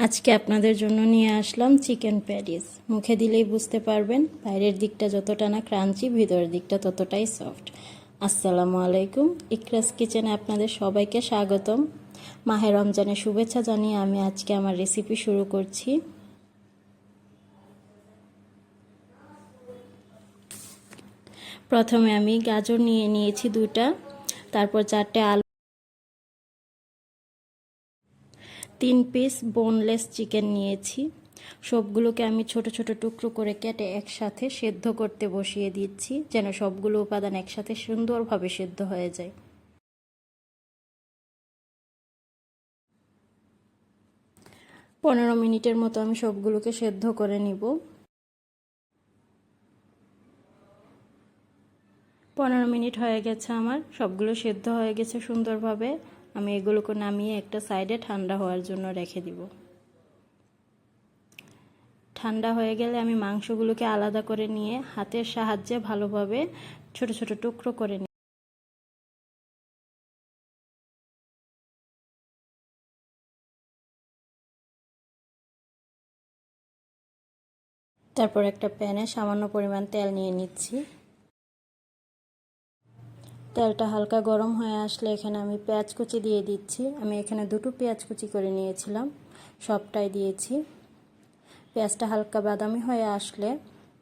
আজকে আপনাদের জন্য নিয়ে আসলাম চিকেন প্যাটিস। মুখে দিলেই বুঝতে পারবেন বাইরের দিকটা যতটা না ক্রাঞ্চি, ভিতরের দিকটা ততটাই সফট। আসসালামু আলাইকুম, ইকরাস কিচেনে আপনাদের সবাইকে স্বাগতম। মাহে রমজানের শুভেচ্ছা জানিয়ে আমি আজকে আমার রেসিপি শুরু করছি। প্রথমে আমি গাজর নিয়ে নিয়েছি 2টা, তারপর 4টে আলু, 3 পিস বোনলেস চিকেন নিয়েছি। সবগুলোকে আমি ছোট ছোট টুকরো করে কেটে একসাথে সেদ্ধ করতে বসিয়ে দিচ্ছি, যেন সবগুলো উপাদান একসাথে সুন্দরভাবে সেদ্ধ হয়ে যায়। পনেরো মিনিটের মতো আমি সবগুলোকে সেদ্ধ করে নিব। 15 মিনিট হয়ে গেছে, আমার সবগুলো সেদ্ধ হয়ে গেছে সুন্দরভাবে। আমি এগুলোকে নামিয়ে একটা সাইডে ঠান্ডা হওয়ার জন্য রেখে দিব। ঠান্ডা হয়ে গেলে আমি মাংসগুলোকে আলাদা করে নিয়ে হাতের সাহায্যে ভালোভাবে ছোট ছোট টুকরো করে নিই। তারপর একটা প্যানে সামান্য পরিমাণ তেল নিয়ে নিচ্ছি। তেলটা হালকা গরম হয়ে আসলে এখানে আমি পেঁয়াজ কুচি দিয়ে দিচ্ছি। আমি এখানে 2টো পেঁয়াজ কুচি করে নিয়েছিলাম, সবটাই দিয়েছি। পেঁয়াজটা হালকা বাদামি হয়ে আসলে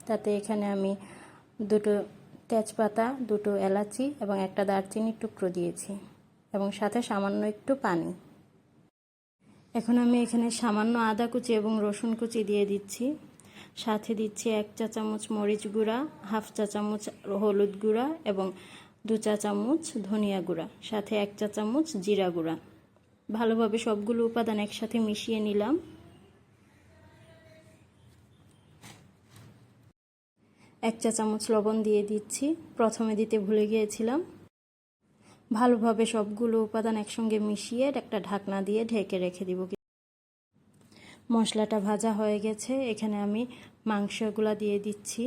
তাতে এখানে আমি 2টো তেজপাতা, 2টো এলাচি এবং একটা দারচিনির টুকরো দিয়েছি এবং সাথে সামান্য একটু পানি। এখন আমি এখানে সামান্য আদা কুচি এবং রসুন কুচি দিয়ে দিচ্ছি। সাথে দিচ্ছি 1 চা চামচ মরিচ গুঁড়া, হাফ চা চামচ হলুদ গুঁড়া এবং 2 চা চামচ ধনিয়া গুঁড়া, সাথে 1 চা চামচ জিরা গুঁড়া। ভালোভাবে সবগুলো উপাদান একসাথে মিশিয়ে নিলাম। এক চা চামচ লবণ দিয়ে দিচ্ছি, প্রথমে দিতে ভুলে গিয়েছিলাম। ভালোভাবে সবগুলো উপাদান একসঙ্গে মিশিয়ে একটা ঢাকনা দিয়ে ঢেকে রেখে দিব। মশলাটা ভাজা হয়ে গেছে, এখানে আমি মাংসগুলো দিয়ে দিচ্ছি।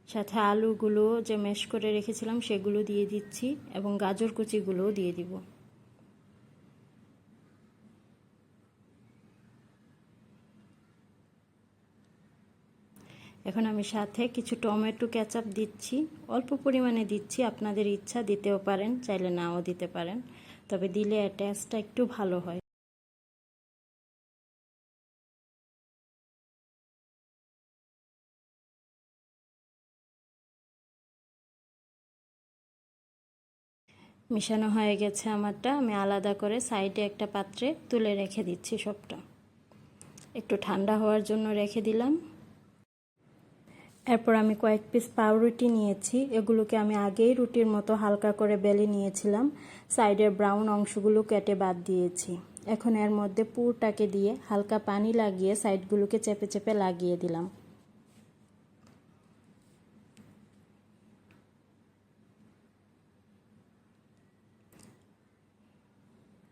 সাথে আলুগুলো যে ম্যাশ করে রেখেছিলাম সেগুলো দিয়ে দিচ্ছি এবং গাজর কুচিগুলোও দিয়ে দিব। এখন আমি সাথে কিছু টমেটো কেচাপ দিচ্ছি, অল্প পরিমাণে দিচ্ছি, আপনাদের ইচ্ছা দিতেও পারেন, চাইলে নাও দিতে পারেন, তবে দিলে টেস্টটা একটু ভালো হয়। মিশানো হয়ে গেছে আমারটা, আমি আলাদা করে সাইডে একটা পাত্রে তুলে রেখে দিচ্ছি। সবটা একটু ঠান্ডা হওয়ার জন্য রেখে দিলাম। এরপর আমি কয়েক পিস পাউরুটি নিয়েছি, এগুলোকে আমি আগেই রুটির মতো হালকা করে বেলে নিয়েছিলাম। সাইডের ব্রাউন অংশগুলো কেটে বাদ দিয়েছি। এখন এর মধ্যে পুরটাকে দিয়ে হালকা পানি লাগিয়ে সাইডগুলোকে চেপে চেপে লাগিয়ে দিলাম।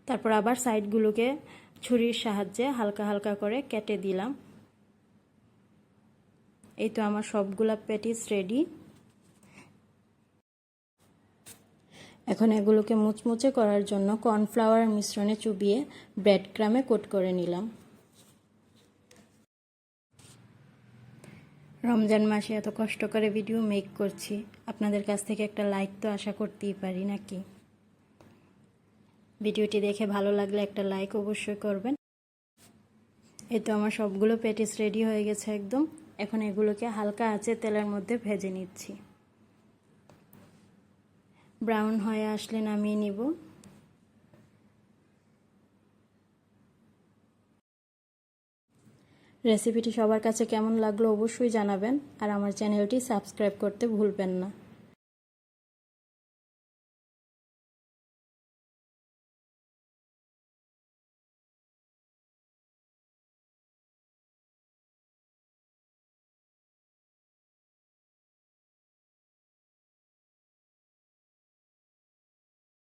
তারপর আবার সাইডগুলোকে ছুরির সাহায্যে হালকা হালকা করে কেটে দিলাম। এই তো আমার সবগুলা প্যাটিস রেডি। এখন এগুলোকে মুচমুচে করার জন্য কর্নফ্লাওয়ার মিশ্রণে চুবিয়ে ব্রেড ক্রামে কোট করে নিলাম। রমজান মাসে এত কষ্ট করে ভিডিও মেক করছি, আপনাদের কাছ থেকে একটা লাইক তো আশা করতেই পারি নাকি। ভিডিওটি দেখে ভালো লাগলে একটা লাইক অবশ্যই করবেন। এই তো আমার সবগুলো প্যাটিস রেডি হয়ে গেছে একদম। এখন এগুলোকে হালকা আঁচে তেলের মধ্যে ভেজে নিচ্ছি। ব্রাউন হয়ে আসলে নামিয়ে নিব। রেসিপিটি সবার কাছে কেমন লাগলো অবশ্যই জানাবেন, আর আমার চ্যানেলটি সাবস্ক্রাইব করতে ভুলবেন না।